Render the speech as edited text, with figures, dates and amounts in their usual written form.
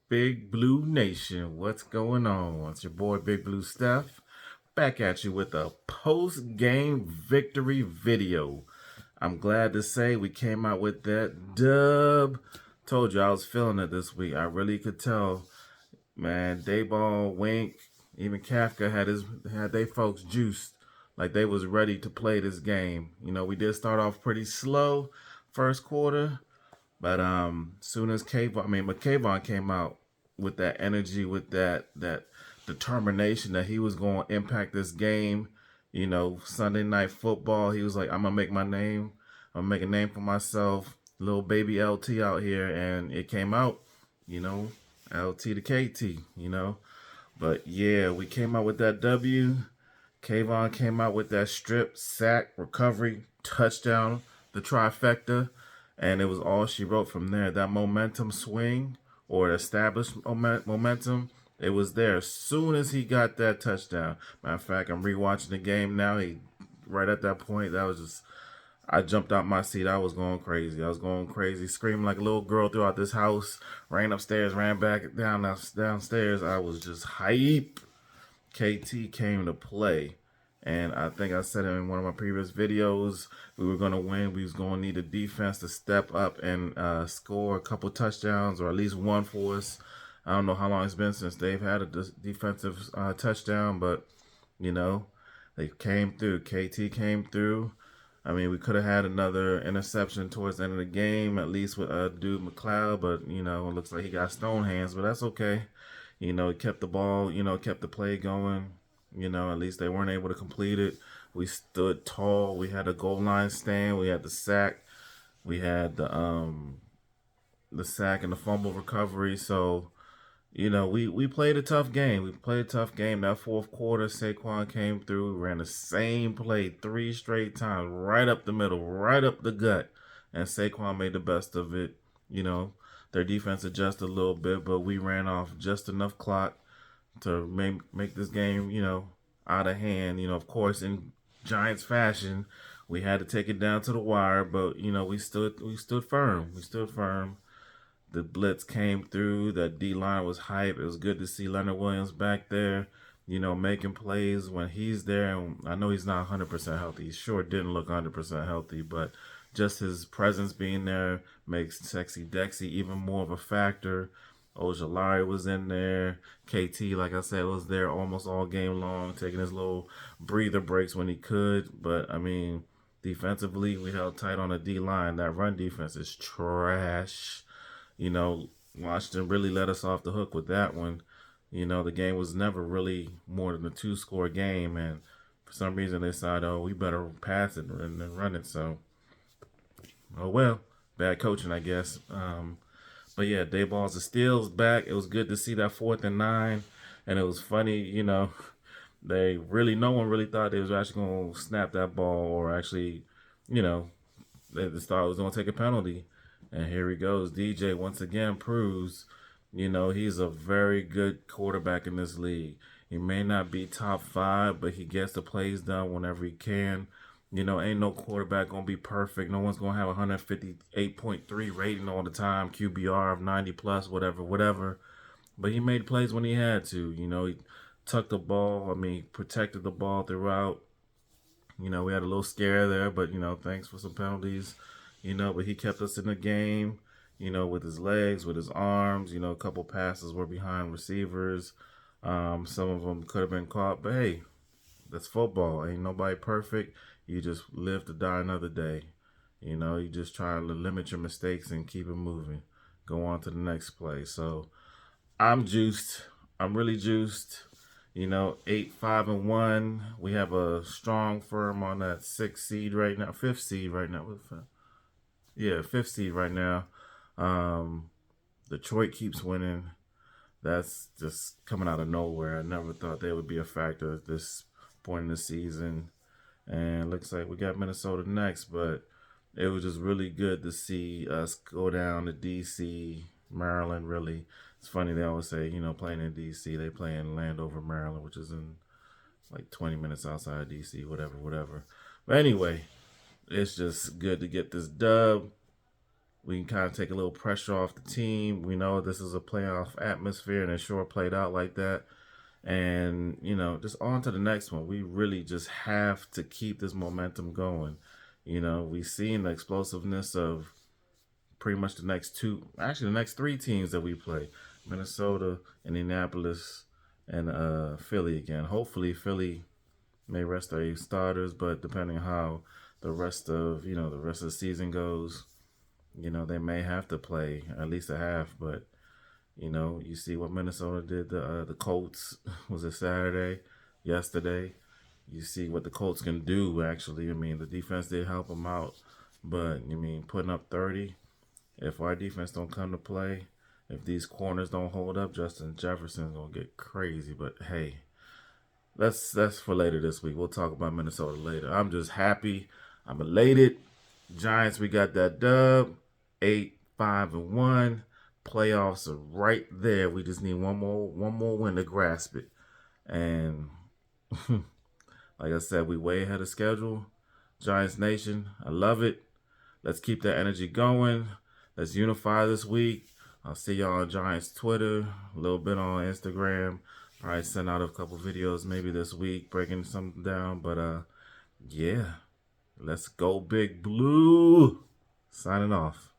Big Blue Nation, what's going on? It's your boy Big Blue Steph, back at you with a post-game victory video. I'm glad to say we came out with that dub. Told you I was feeling it this week. I really could tell, man. Dayball, Wink, even Kafka had they folks juiced like they was ready to play this game. We did start off pretty slow first quarter, but soon as McKayvon came out with that energy, with that determination that he was going to impact this game. Sunday night football, he was like, I'm gonna make my name. I'm gonna make a name for myself. Little baby LT out here, and it came out. You know, LT to KT. But yeah, we came out with that W. Kayvon came out with that strip, sack, recovery, touchdown, the trifecta, and it was all she wrote from there. That momentum swing or established momentum, it was there as soon as he got that touchdown. Matter of fact, I'm rewatching the game now. Right at that point, that was just, I jumped out my seat. I was going crazy. I was going crazy, screaming like a little girl throughout this house. Ran upstairs, ran back downstairs. I was just hype. KT came to play. And I think I said it in one of my previous videos, we were going to win. We was going to need a defense to step up and score a couple touchdowns or at least one for us. I don't know how long it's been since they've had a defensive touchdown, but, they came through. KT came through. I mean, we could have had another interception towards the end of the game, at least with dude McLeod, but, it looks like he got stone hands, but that's okay. He kept the ball, kept the play going. At least they weren't able to complete it. We stood tall. We had a goal line stand. We had the sack. We had the sack and the fumble recovery. So, we played a tough game. We played a tough game. That fourth quarter, Saquon came through, ran the same play 3 straight times, right up the middle, right up the gut. And Saquon made the best of it. Their defense adjusted a little bit, but we ran off just enough clock to make this game, out of hand. Of course, in Giants fashion, we had to take it down to the wire, but we stood firm. We stood firm. The blitz came through. That D line was hype. It was good to see Leonard Williams back there, making plays when he's there. And I know he's not 100% healthy. He sure didn't look 100% healthy, but just his presence being there makes Sexy Dexy even more of a factor. Ojolari was in there. KT, like I said, was there almost all game long, taking his little breather breaks when he could. But, I mean, defensively, we held tight on the D-line. That run defense is trash. Washington really let us off the hook with that one. The game was never really more than a 2-score game. And for some reason, they decided, we better pass it than run it. So, oh well. Bad coaching, I guess. But yeah, Dayball's steals back. It was good to see that 4th and 9, and it was funny. No one really thought they was actually gonna snap that ball or actually, they just thought it was gonna take a penalty. And here he goes. DJ once again proves, he's a very good quarterback in this league. He may not be top 5, but he gets the plays done whenever he can. Ain't no quarterback going to be perfect. No one's going to have 158.3 rating all the time, QBR of 90 plus, whatever. But he made plays when he had to. He tucked the ball. Protected the ball throughout. We had a little scare there, but, thanks for some penalties. But he kept us in the game, with his legs, with his arms. A couple passes were behind receivers. Some of them could have been caught, but hey, that's football. Ain't nobody perfect. You just live to die another day. You just try to limit your mistakes and keep it moving. Go on to the next play. So I'm juiced. I'm really juiced. 8-5-1. We have a strong firm on that 6th seed right now. 5th seed right now. Yeah, 5th seed right now. Detroit keeps winning. That's just coming out of nowhere. I never thought they would be a factor at this point in the season. And looks like we got Minnesota next, but it was just really good to see us go down to D.C., Maryland, really. It's funny, they always say, playing in D.C., they play in Landover, Maryland, which is in like 20 minutes outside of D.C., whatever. But anyway, it's just good to get this dub. we can kind of take a little pressure off the team. We know this is a playoff atmosphere, and it sure played out like that. And, you know, just on to the next one. We really just have to keep this momentum going. You know, we've seen the explosiveness of pretty much the next two, actually the next three teams that we play: Minnesota, Indianapolis, and Philly again. Hopefully Philly may rest their starters, but depending how the rest of the season goes, they may have to play at least a half. But you see what Minnesota did. The Colts was it Saturday, yesterday. You see what the Colts can do. Actually, I mean, the defense did help them out, but I mean, putting up 30. If our defense don't come to play, if these corners don't hold up, Justin Jefferson's gonna get crazy. But hey, that's for later this week. We'll talk about Minnesota later. I'm just happy. I'm elated. Giants, we got that dub. 8-5-1. Playoffs are right there. We just need one more win to grasp it. And like I said, we way ahead of schedule. Giants Nation, I love it. Let's keep that energy going. Let's unify this week. I'll see y'all on Giants Twitter, a little bit on Instagram. Probably send out a couple videos maybe this week, breaking something down. But yeah, let's go Big Blue. Signing off.